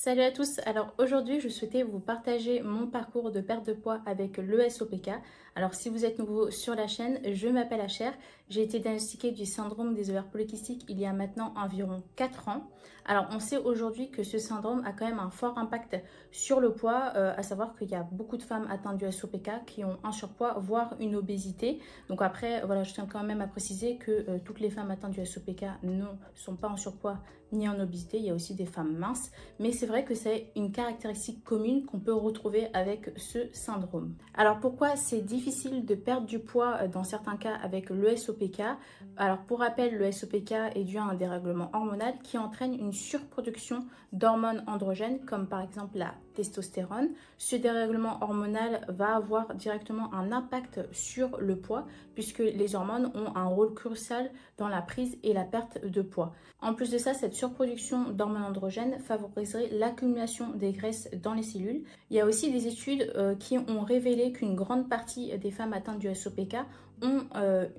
Salut à tous, alors aujourd'hui je souhaitais vous partager mon parcours de perte de poids avec l'ESOPK. Alors si vous êtes nouveau sur la chaîne, je m'appelle Acher, j'ai été diagnostiquée du syndrome des ovaires polykystiques il y a maintenant environ 4 ans. Alors on sait aujourd'hui que ce syndrome a quand même un fort impact sur le poids, à savoir qu'il y a beaucoup de femmes atteintes du SOPK qui ont un surpoids voire une obésité. Donc après voilà, je tiens quand même à préciser que toutes les femmes atteintes du SOPK ne sont pas en surpoids ni en obésité, il y a aussi des femmes minces, mais c'est vrai que c'est une caractéristique commune qu'on peut retrouver avec ce syndrome. Alors pourquoi c'est difficile de perdre du poids dans certains cas avec le SOPK? Alors pour rappel, le SOPK est dû à un dérèglement hormonal qui entraîne une surproduction d'hormones androgènes comme par exemple la testostérone. Ce dérèglement hormonal va avoir directement un impact sur le poids puisque les hormones ont un rôle crucial dans la prise et la perte de poids. En plus de ça, cette surproduction d'hormones androgènes favoriserait l'accumulation des graisses dans les cellules. Il y a aussi des études qui ont révélé qu'une grande partie des femmes atteintes du SOPK ont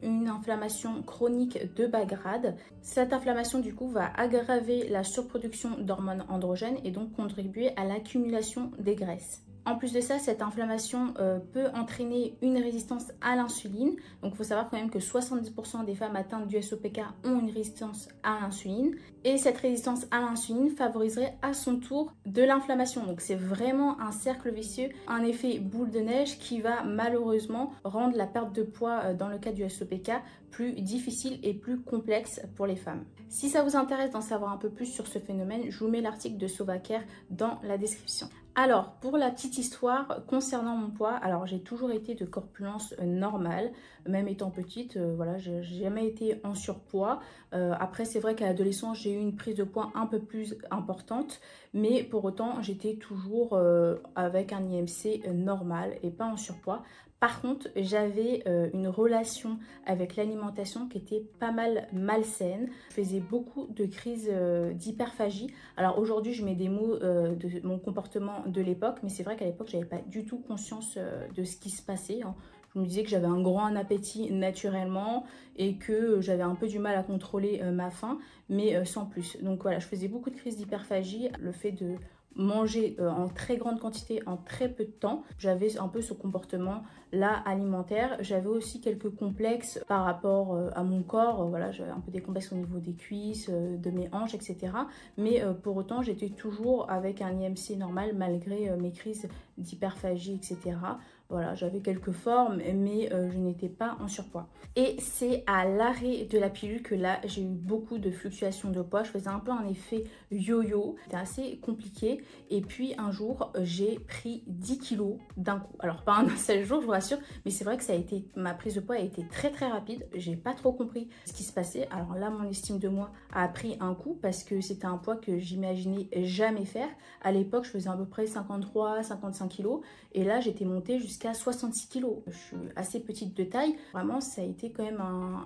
une inflammation chronique de bas grade. Cette inflammation du coup va aggraver la surproduction d'hormones androgènes et donc contribuer à l'accumulation des graisses. En plus de ça, cette inflammation peut entraîner une résistance à l'insuline. Donc il faut savoir quand même que 70% des femmes atteintes du SOPK ont une résistance à l'insuline. Et cette résistance à l'insuline favoriserait à son tour de l'inflammation. Donc c'est vraiment un cercle vicieux, un effet boule de neige qui va malheureusement rendre la perte de poids dans le cas du SOPK plus difficile et plus complexe pour les femmes. Si ça vous intéresse d'en savoir un peu plus sur ce phénomène, je vous mets l'article de Sovacare dans la description. Alors, pour la petite histoire concernant mon poids, alors j'ai toujours été de corpulence normale, même étant petite, voilà, j'ai jamais été en surpoids. Après, c'est vrai qu'à l'adolescence, j'ai eu une prise de poids un peu plus importante, mais pour autant, j'étais toujours avec un IMC normal et pas en surpoids. Par contre, j'avais une relation avec l'alimentation qui était pas mal malsaine. Je faisais beaucoup de crises d'hyperphagie. Alors aujourd'hui, je mets des mots de mon comportement de l'époque, mais c'est vrai qu'à l'époque, j'avais pas du tout conscience de ce qui se passait, hein. Je me disais que j'avais un grand appétit naturellement et que j'avais un peu du mal à contrôler ma faim, mais sans plus. Donc voilà, je faisais beaucoup de crises d'hyperphagie. Le fait de manger en très grande quantité en très peu de temps. J'avais un peu ce comportement-là alimentaire. J'avais aussi quelques complexes par rapport à mon corps. Voilà, j'avais un peu des complexes au niveau des cuisses, de mes hanches, etc. Mais pour autant, j'étais toujours avec un IMC normal malgré mes crises d'hyperphagie, etc. Voilà, j'avais quelques formes, mais je n'étais pas en surpoids. Et c'est à l'arrêt de la pilule que là, j'ai eu beaucoup de fluctuations de poids. Je faisais un peu un effet yo-yo. C'était assez compliqué. Et puis un jour, j'ai pris 10 kilos d'un coup. Alors pas en un seul jour, je vous rassure, mais c'est vrai que ma prise de poids a été très très rapide. J'ai pas trop compris ce qui se passait. Alors là, mon estime de moi a pris un coup parce que c'était un poids que j'imaginais jamais faire. À l'époque, je faisais à peu près 53-55 kilos. Et là, j'étais montée jusqu'à 66 kilos. Je suis assez petite de taille. Vraiment, ça a été quand même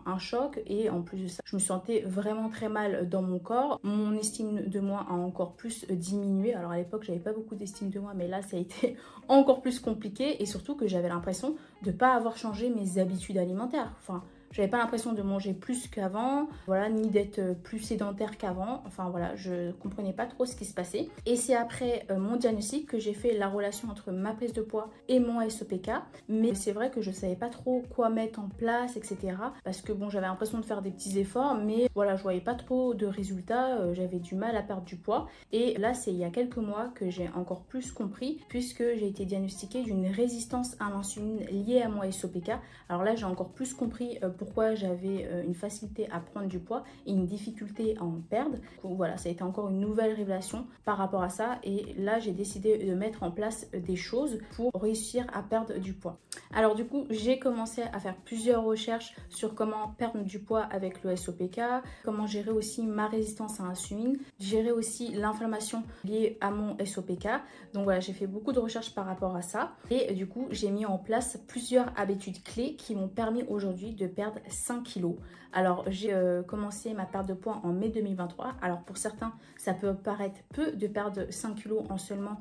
un choc. Et en plus de ça, je me sentais vraiment très mal dans mon corps. Mon estime de moi a encore plus diminué. Alors à l'époque, j'avais pas beaucoup d'estime de moi, mais là, ça a été encore plus compliqué. Et surtout que j'avais l'impression de ne pas avoir changé mes habitudes alimentaires. Enfin, j'avais pas l'impression de manger plus qu'avant, voilà, ni d'être plus sédentaire qu'avant. Enfin voilà, je comprenais pas trop ce qui se passait. Et c'est après mon diagnostic que j'ai fait la relation entre ma prise de poids et mon SOPK. Mais c'est vrai que je savais pas trop quoi mettre en place, etc. Parce que bon, j'avais l'impression de faire des petits efforts, mais voilà, je voyais pas trop de résultats. J'avais du mal à perdre du poids. Et là, c'est il y a quelques mois que j'ai encore plus compris, puisque j'ai été diagnostiquée d'une résistance à l'insuline liée à mon SOPK. Alors là, j'ai encore plus compris pourquoi j'avais une facilité à prendre du poids et une difficulté à en perdre. Donc voilà, ça a été encore une nouvelle révélation par rapport à ça. Et là, j'ai décidé de mettre en place des choses pour réussir à perdre du poids. Alors du coup, j'ai commencé à faire plusieurs recherches sur comment perdre du poids avec le SOPK, comment gérer aussi ma résistance à l'insuline, gérer aussi l'inflammation liée à mon SOPK. Donc voilà, j'ai fait beaucoup de recherches par rapport à ça. Et du coup, j'ai mis en place plusieurs habitudes clés qui m'ont permis aujourd'hui de perdre perdre 5 kilos. Alors j'ai commencé ma perte de poids en mai 2023. Alors pour certains, ça peut paraître peu de perdre 5 kilos en seulement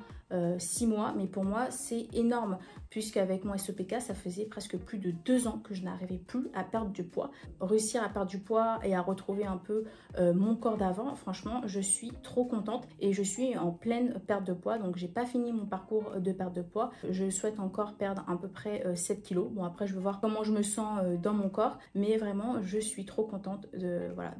6 mois, mais pour moi c'est énorme puisqu'avec mon SOPK ça faisait presque plus de 2 ans que je n'arrivais plus à perdre du poids. Réussir à perdre du poids et à retrouver un peu mon corps d'avant, franchement je suis trop contente et je suis en pleine perte de poids, donc j'ai pas fini mon parcours de perte de poids. Je souhaite encore perdre à peu près 7 kilos. Bon, après je vais voir comment je me sens dans mon corps, mais vraiment je suis trop contente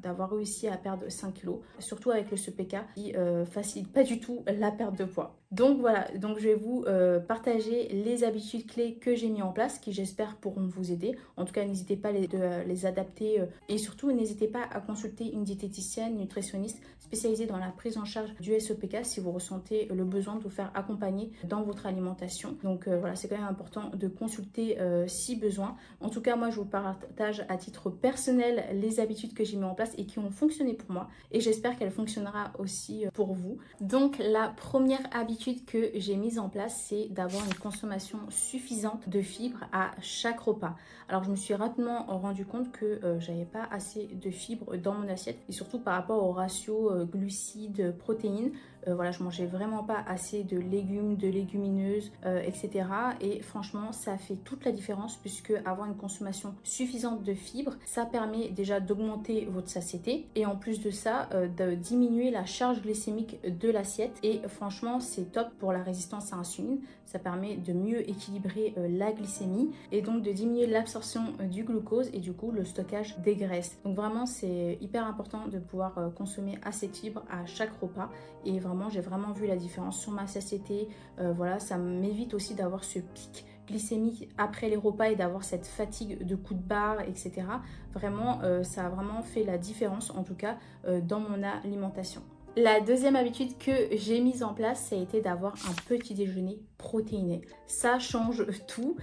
d'avoir réussi à perdre 5 kilos, surtout avec le SOPK qui facilite pas du tout la perte de poids. Donc voilà, donc je vais vous partager les habitudes clés que j'ai mis en place qui j'espère pourront vous aider. En tout cas, n'hésitez pas à les adapter et surtout n'hésitez pas à consulter une diététicienne, nutritionniste spécialisée dans la prise en charge du SOPK si vous ressentez le besoin de vous faire accompagner dans votre alimentation. Donc voilà, c'est quand même important de consulter si besoin. En tout cas, moi je vous partage à titre personnel les habitudes que j'ai mis en place et qui ont fonctionné pour moi et j'espère qu'elle fonctionnera aussi pour vous. Donc la première habitude que j'ai mise en place, c'est d'avoir une consommation suffisante de fibres à chaque repas. Alors je me suis rapidement rendu compte que j'avais pas assez de fibres dans mon assiette et surtout par rapport au ratio glucides, protéines. Voilà, je mangeais vraiment pas assez de légumes, de légumineuses, etc. Et franchement, ça fait toute la différence puisque avoir une consommation suffisante de fibres, ça permet déjà d'augmenter votre satiété et en plus de ça, de diminuer la charge glycémique de l'assiette. Et franchement, c'est top pour la résistance à l'insuline. Ça permet de mieux équilibrer la glycémie et donc de diminuer l'absorption du glucose et du coup le stockage des graisses. Donc vraiment, c'est hyper important de pouvoir consommer assez de fibres à chaque repas et vraiment, j'ai vraiment vu la différence sur ma satiété. Voilà, ça m'évite aussi d'avoir ce pic glycémique après les repas et d'avoir cette fatigue de coups de barre, etc. Vraiment, ça a vraiment fait la différence, en tout cas, dans mon alimentation. La deuxième habitude que j'ai mise en place, ça a été d'avoir un petit déjeuner protéiné. Ça change tout.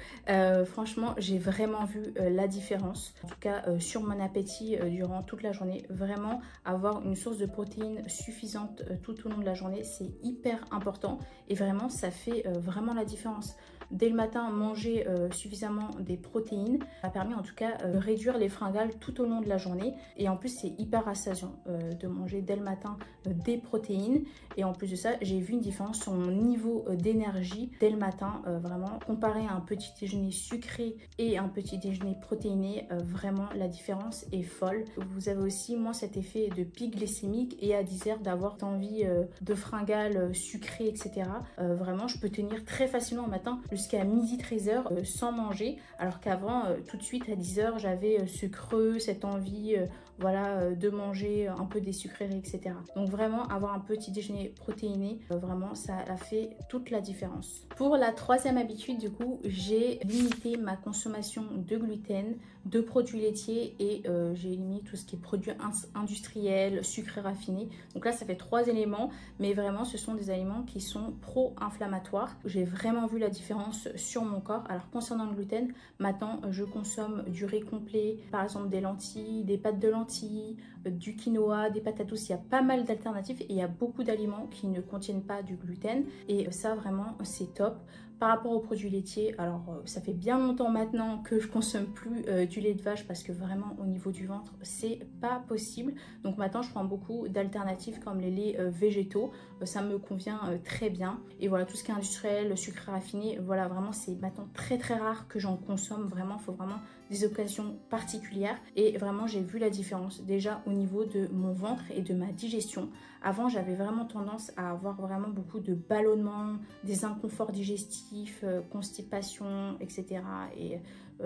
Franchement, j'ai vraiment vu la différence. En tout cas, sur mon appétit durant toute la journée. Vraiment, avoir une source de protéines suffisante tout au long de la journée, c'est hyper important. Et vraiment, ça fait vraiment la différence. Dès le matin, manger suffisamment des protéines a permis en tout cas de réduire les fringales tout au long de la journée. Et en plus, c'est hyper rassasiant de manger dès le matin des protéines. Et en plus de ça, j'ai vu une différence sur mon niveau d'énergie dès le matin. Vraiment, comparé à un petit déjeuner sucré et un petit déjeuner protéiné, vraiment la différence est folle. Vous avez aussi, moi, cet effet de pic glycémique et à 10 heures d'avoir envie de fringales sucrées, etc. Vraiment, je peux tenir très facilement au matin jusqu'à midi 13h sans manger, alors qu'avant, tout de suite à 10h, j'avais ce creux, cette envie de manger un peu des sucreries, etc. Donc vraiment, avoir un petit déjeuner protéiné, vraiment, ça a fait toute la différence. Pour la troisième habitude, du coup, j'ai limité ma consommation de gluten, de produits laitiers et j'ai éliminé tout ce qui est produits industriels, sucres raffinés. Donc là, ça fait 3 éléments, mais vraiment, ce sont des aliments qui sont pro-inflammatoires. J'ai vraiment vu la différence sur mon corps. Alors concernant le gluten, maintenant, je consomme du riz complet, par exemple des lentilles, des pâtes de lentilles, du quinoa, des patates douces. Il y a pas mal d'alternatives et il y a beaucoup d'aliments qui ne contiennent pas du gluten et ça, vraiment, c'est top. Par rapport aux produits laitiers, alors ça fait bien longtemps maintenant que je consomme plus du lait de vache parce que vraiment au niveau du ventre c'est pas possible. Donc maintenant je prends beaucoup d'alternatives comme les laits végétaux, ça me convient très bien. Et voilà, tout ce qui est industriel, le sucre raffiné, voilà, vraiment c'est maintenant très rare que j'en consomme. Vraiment, il faut vraiment des occasions particulières et vraiment j'ai vu la différence déjà au niveau de mon ventre et de ma digestion. Avant, j'avais vraiment tendance à avoir vraiment beaucoup de ballonnements, des inconforts digestifs, constipation, etc. Et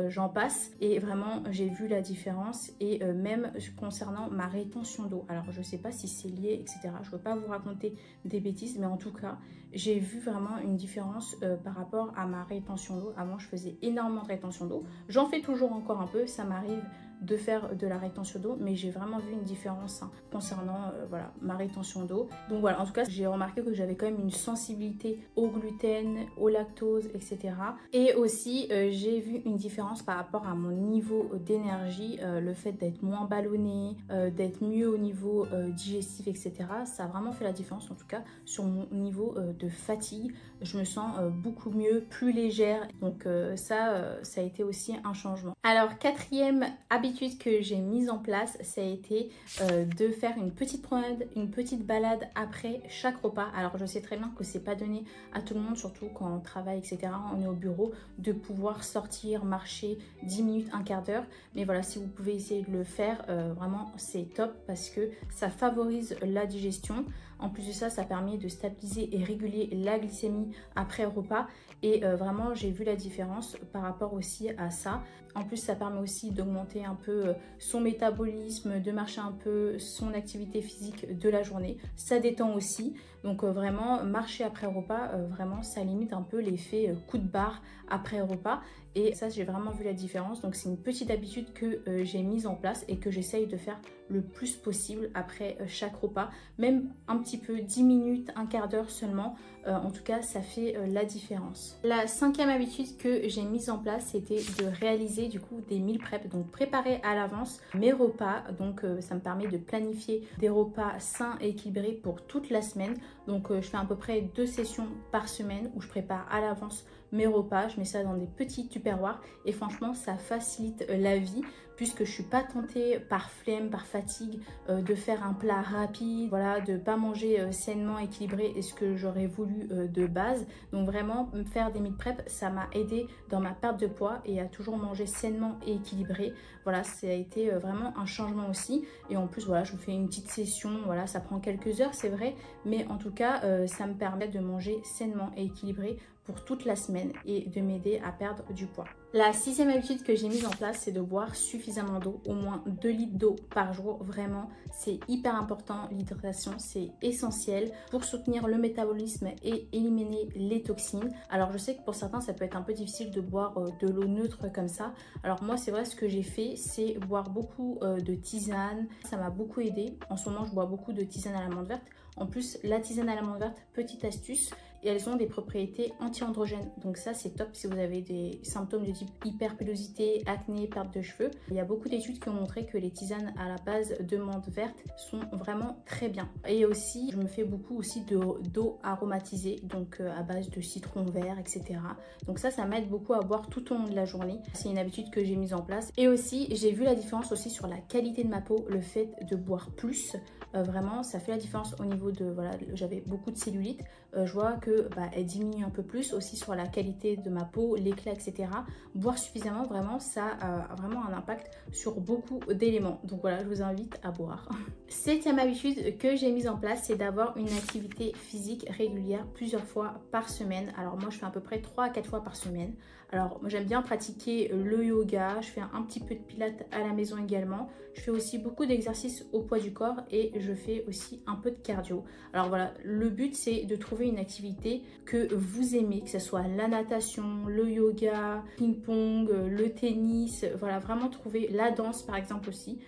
j'en passe. Et vraiment, j'ai vu la différence. Et même concernant ma rétention d'eau. Alors, je ne sais pas si c'est lié, etc. Je ne veux pas vous raconter des bêtises, mais en tout cas, j'ai vu vraiment une différence par rapport à ma rétention d'eau. Avant, je faisais énormément de rétention d'eau. J'en fais toujours encore un peu, ça m'arrive de faire de la rétention d'eau, mais j'ai vraiment vu une différence concernant ma rétention d'eau. Donc voilà, en tout cas, j'ai remarqué que j'avais quand même une sensibilité au gluten, au lactose, etc. Et aussi, j'ai vu une différence par rapport à mon niveau d'énergie, le fait d'être moins ballonné, d'être mieux au niveau digestif, etc. Ça a vraiment fait la différence, en tout cas, sur mon niveau de fatigue. Je me sens beaucoup mieux, plus légère. Donc ça a été aussi un changement. Alors, quatrième habitude habitude que j'ai mise en place, ça a été de faire une petite promenade, une petite balade après chaque repas. Alors je sais très bien que c'est pas donné à tout le monde, surtout quand on travaille, etc. On est au bureau, de pouvoir sortir, marcher 10 minutes, un quart d'heure. Mais voilà, si vous pouvez essayer de le faire, vraiment c'est top parce que ça favorise la digestion. En plus de ça, ça permet de stabiliser et réguler la glycémie après repas. Et vraiment, j'ai vu la différence par rapport aussi à ça. En plus, ça permet aussi d'augmenter un peu son métabolisme, de marcher un peu son activité physique de la journée. Ça détend aussi. Donc vraiment, marcher après repas, vraiment, ça limite un peu l'effet coup de barre après repas. Et ça, j'ai vraiment vu la différence. Donc c'est une petite habitude que j'ai mise en place et que j'essaye de faire le plus possible après chaque repas. Même un petit peu, 10 minutes, un quart d'heure seulement. En tout cas, ça fait la différence. La 5e habitude que j'ai mise en place, c'était de réaliser du coup des meal prep. Donc préparer à l'avance mes repas. Donc ça me permet de planifier des repas sains et équilibrés pour toute la semaine. Donc je fais à peu près 2 sessions par semaine où je prépare à l'avance mes repas. Je mets ça dans des petits tupperwares et franchement ça facilite la vie puisque je suis pas tentée par flemme, par fatigue de faire un plat rapide, voilà, de pas manger sainement équilibré et ce que j'aurais voulu de base. Donc vraiment me faire des meal prep, ça m'a aidé dans ma perte de poids et à toujours manger sainement et équilibré. Voilà, ça a été vraiment un changement aussi. Et en plus voilà, je vous fais une petite session, voilà, ça prend quelques heures c'est vrai, mais en tout cas ça me permet de manger sainement et équilibré pour toute la semaine et de m'aider à perdre du poids. La 6e habitude que j'ai mise en place, c'est de boire suffisamment d'eau, au moins 2 litres d'eau par jour. Vraiment, c'est hyper important. L'hydratation, c'est essentiel pour soutenir le métabolisme et éliminer les toxines. Alors, je sais que pour certains, ça peut être un peu difficile de boire de l'eau neutre comme ça. Alors moi, c'est vrai, ce que j'ai fait, c'est boire beaucoup de tisane. Ça m'a beaucoup aidé. En ce moment, je bois beaucoup de tisane à l'amande verte. En plus, la tisane à l'amande verte, petite astuce, et elles ont des propriétés anti-androgènes. Donc ça, c'est top si vous avez des symptômes de type hyperpilosité, acné, perte de cheveux. Il y a beaucoup d'études qui ont montré que les tisanes à la base de menthe verte sont vraiment très bien. Et aussi, je me fais beaucoup aussi d'eau aromatisée, donc à base de citron vert, etc. Donc ça m'aide beaucoup à boire tout au long de la journée. C'est une habitude que j'ai mise en place. Et aussi, j'ai vu la différence aussi sur la qualité de ma peau, le fait de boire plus. Vraiment, ça fait la différence au niveau de, voilà, j'avais beaucoup de cellulite. Je vois que elle diminue un peu plus aussi sur la qualité de ma peau, l'éclat, etc. Boire suffisamment, vraiment, ça a vraiment un impact sur beaucoup d'éléments. Donc voilà, je vous invite à boire. 7e habitude que j'ai mise en place, c'est d'avoir une activité physique régulière plusieurs fois par semaine. Alors moi, je fais à peu près 3 à 4 fois par semaine. Alors moi, j'aime bien pratiquer le yoga, je fais un petit peu de pilates à la maison également. Je fais aussi beaucoup d'exercices au poids du corps et je fais aussi un peu de cardio. Alors voilà, le but c'est de trouver une activité que vous aimez, que ce soit la natation, le yoga, ping-pong, le tennis, voilà, vraiment trouver la danse par exemple aussi.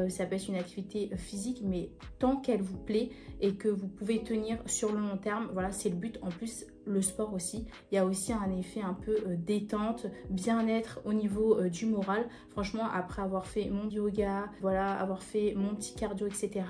Ça peut être une activité physique, mais tant qu'elle vous plaît et que vous pouvez tenir sur le long terme, voilà, c'est le but. En plus, le sport aussi, il y a aussi un effet un peu détente, bien-être au niveau du moral. Franchement, après avoir fait mon yoga, voilà, avoir fait mon petit cardio, etc.,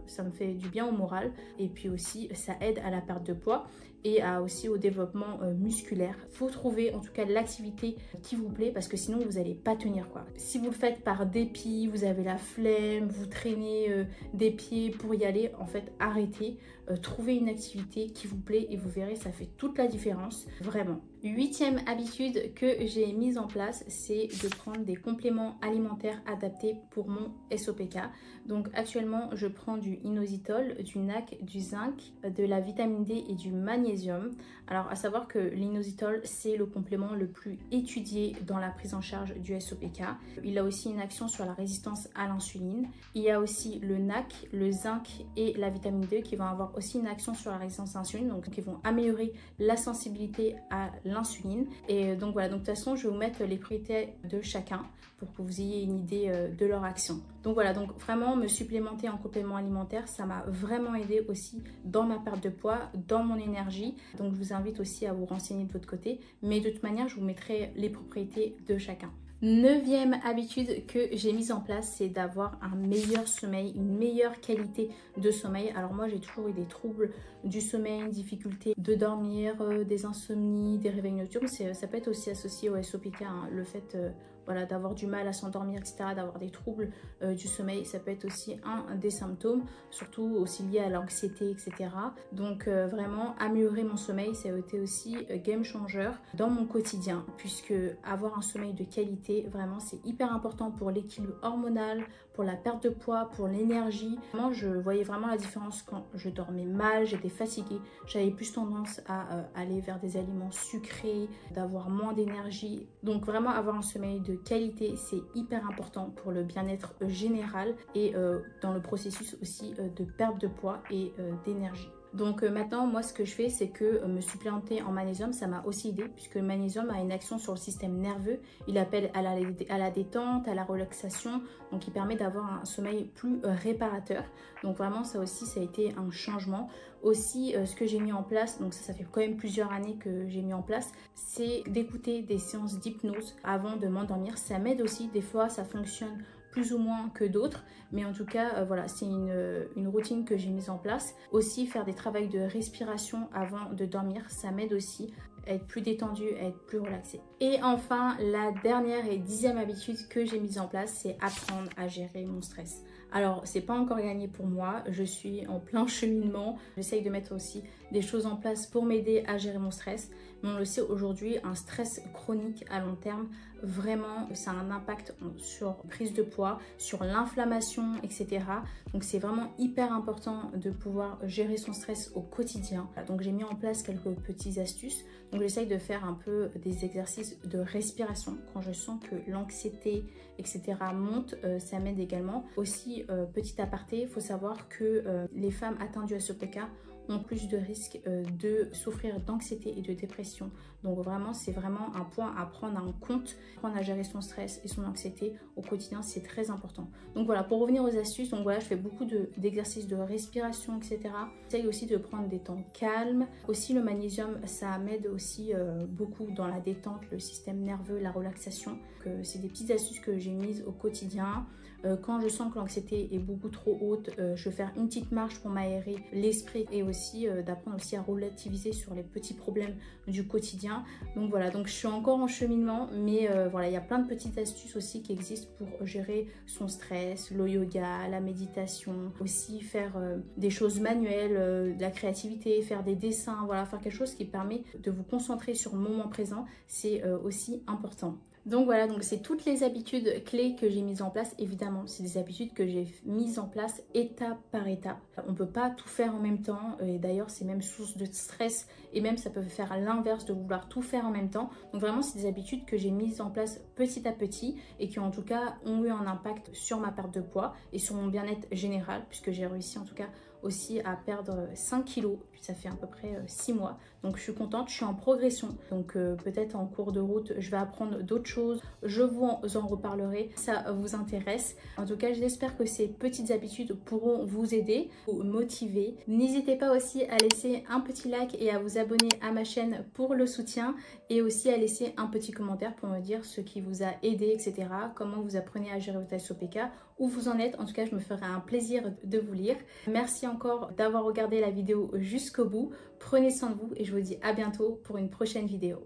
ça me fait du bien au moral. Et puis aussi, ça aide à la perte de poids et aussi au développement musculaire. Il faut trouver en tout cas l'activité qui vous plaît parce que sinon vous n'allez pas tenir quoi. Si vous le faites par dépit, vous avez la flemme, vous traînez des pieds pour y aller, en fait arrêtez, trouvez une activité qui vous plaît et vous verrez ça fait toute la différence, vraiment. 8e habitude que j'ai mise en place, c'est de prendre des compléments alimentaires adaptés pour mon SOPK. Donc actuellement, je prends du inositol, du NAC, du zinc, de la vitamine D et du magnésium. Alors à savoir que l'inositol, c'est le complément le plus étudié dans la prise en charge du SOPK. Il a aussi une action sur la résistance à l'insuline. Il y a aussi le NAC, le zinc et la vitamine D qui vont avoir aussi une action sur la résistance à l'insuline, donc qui vont améliorer la sensibilité à l'insuline. Et donc voilà, donc de toute façon je vais vous mettre les propriétés de chacun pour que vous ayez une idée de leur action. Donc voilà, donc vraiment me supplémenter en complément alimentaire, ça m'a vraiment aidé aussi dans ma perte de poids, dans mon énergie. Donc je vous invite aussi à vous renseigner de votre côté, mais de toute manière je vous mettrai les propriétés de chacun. 9e habitude que j'ai mise en place, c'est d'avoir un meilleur sommeil, une meilleure qualité de sommeil. Alors moi, j'ai toujours eu des troubles du sommeil, une difficulté de dormir, des insomnies, des réveils nocturnes. Ça peut être aussi associé au SOPK, hein, le fait voilà, d'avoir du mal à s'endormir, etc., d'avoir des troubles du sommeil, ça peut être aussi un des symptômes, surtout aussi lié à l'anxiété, etc. Donc vraiment améliorer mon sommeil, ça a été aussi game changer dans mon quotidien, puisque avoir un sommeil de qualité, vraiment c'est hyper important pour l'équilibre hormonal, pour la perte de poids, pour l'énergie. Vraiment, je voyais vraiment la différence quand je dormais mal, j'étais fatiguée, j'avais plus tendance à aller vers des aliments sucrés, d'avoir moins d'énergie. Donc vraiment avoir un sommeil de qualité, c'est hyper important pour le bien-être général et dans le processus aussi de perte de poids et d'énergie. Donc maintenant, moi, ce que je fais, c'est que me supplémenter en magnésium, ça m'a aussi aidé, puisque le magnésium a une action sur le système nerveux. Il appelle à la détente, à la relaxation, donc il permet d'avoir un sommeil plus réparateur. Donc vraiment, ça aussi, ça a été un changement. Aussi, ce que j'ai mis en place, donc ça fait quand même plusieurs années que j'ai mis en place, c'est d'écouter des séances d'hypnose avant de m'endormir. Ça m'aide aussi, des fois, ça fonctionne plus ou moins que d'autres, mais en tout cas voilà, c'est une routine que j'ai mise en place. Aussi faire des travaux de respiration avant de dormir, ça m'aide aussi à être plus détendue, à être plus relaxée. Et enfin, la dernière et 10e habitude que j'ai mise en place, c'est apprendre à gérer mon stress. Alors, c'est pas encore gagné pour moi, je suis en plein cheminement. J'essaye de mettre aussi des choses en place pour m'aider à gérer mon stress. Mais on le sait aujourd'hui, un stress chronique à long terme, vraiment, ça a un impact sur la prise de poids, sur l'inflammation, etc. Donc, c'est vraiment hyper important de pouvoir gérer son stress au quotidien. Donc, j'ai mis en place quelques petites astuces. Donc, j'essaye de faire un peu des exercices de respiration quand je sens que l'anxiété, etc. monte, ça m'aide également. Aussi, petit aparté, il faut savoir que les femmes atteintes du SOPK ont plus de risques de souffrir d'anxiété et de dépression. Donc vraiment, c'est vraiment un point à prendre en compte. Apprendre à gérer son stress et son anxiété au quotidien, c'est très important. Donc voilà, pour revenir aux astuces, donc voilà, je fais beaucoup d'exercices de respiration, etc. J'essaye aussi de prendre des temps calmes. Aussi, le magnésium, ça m'aide aussi beaucoup dans la détente, le système nerveux, la relaxation. C'est des petites astuces que j'ai mises au quotidien. Quand je sens que l'anxiété est beaucoup trop haute, je vais faire une petite marche pour m'aérer l'esprit et aussi d'apprendre aussi à relativiser sur les petits problèmes du quotidien. Donc voilà, donc je suis encore en cheminement, mais voilà, il y a plein de petites astuces aussi qui existent pour gérer son stress, le yoga, la méditation, aussi faire des choses manuelles, de la créativité, faire des dessins, voilà, faire quelque chose qui permet de vous concentrer sur le moment présent, c'est aussi important. Donc voilà, donc c'est toutes les habitudes clés que j'ai mises en place. Évidemment, c'est des habitudes que j'ai mises en place étape par étape. On ne peut pas tout faire en même temps et d'ailleurs c'est même source de stress et même ça peut faire l'inverse de vouloir tout faire en même temps. Donc vraiment c'est des habitudes que j'ai mises en place petit à petit et qui en tout cas ont eu un impact sur ma perte de poids et sur mon bien-être général, puisque j'ai réussi en tout cas aussi à perdre 5 kilos, puis ça fait à peu près 6 mois. Donc je suis contente, je suis en progression. Donc peut-être en cours de route, je vais apprendre d'autres choses. Je vous en reparlerai, ça vous intéresse. En tout cas, j'espère que ces petites habitudes pourront vous aider, vous motiver. N'hésitez pas aussi à laisser un petit like et à vous abonner à ma chaîne pour le soutien et aussi à laisser un petit commentaire pour me dire ce qui vous a aidé, etc. Comment vous apprenez à gérer votre SOPK, où vous en êtes. En tout cas, je me ferai un plaisir de vous lire. Merci encore d'avoir regardé la vidéo jusqu'au bout. Prenez soin de vous et je vous dis à bientôt pour une prochaine vidéo.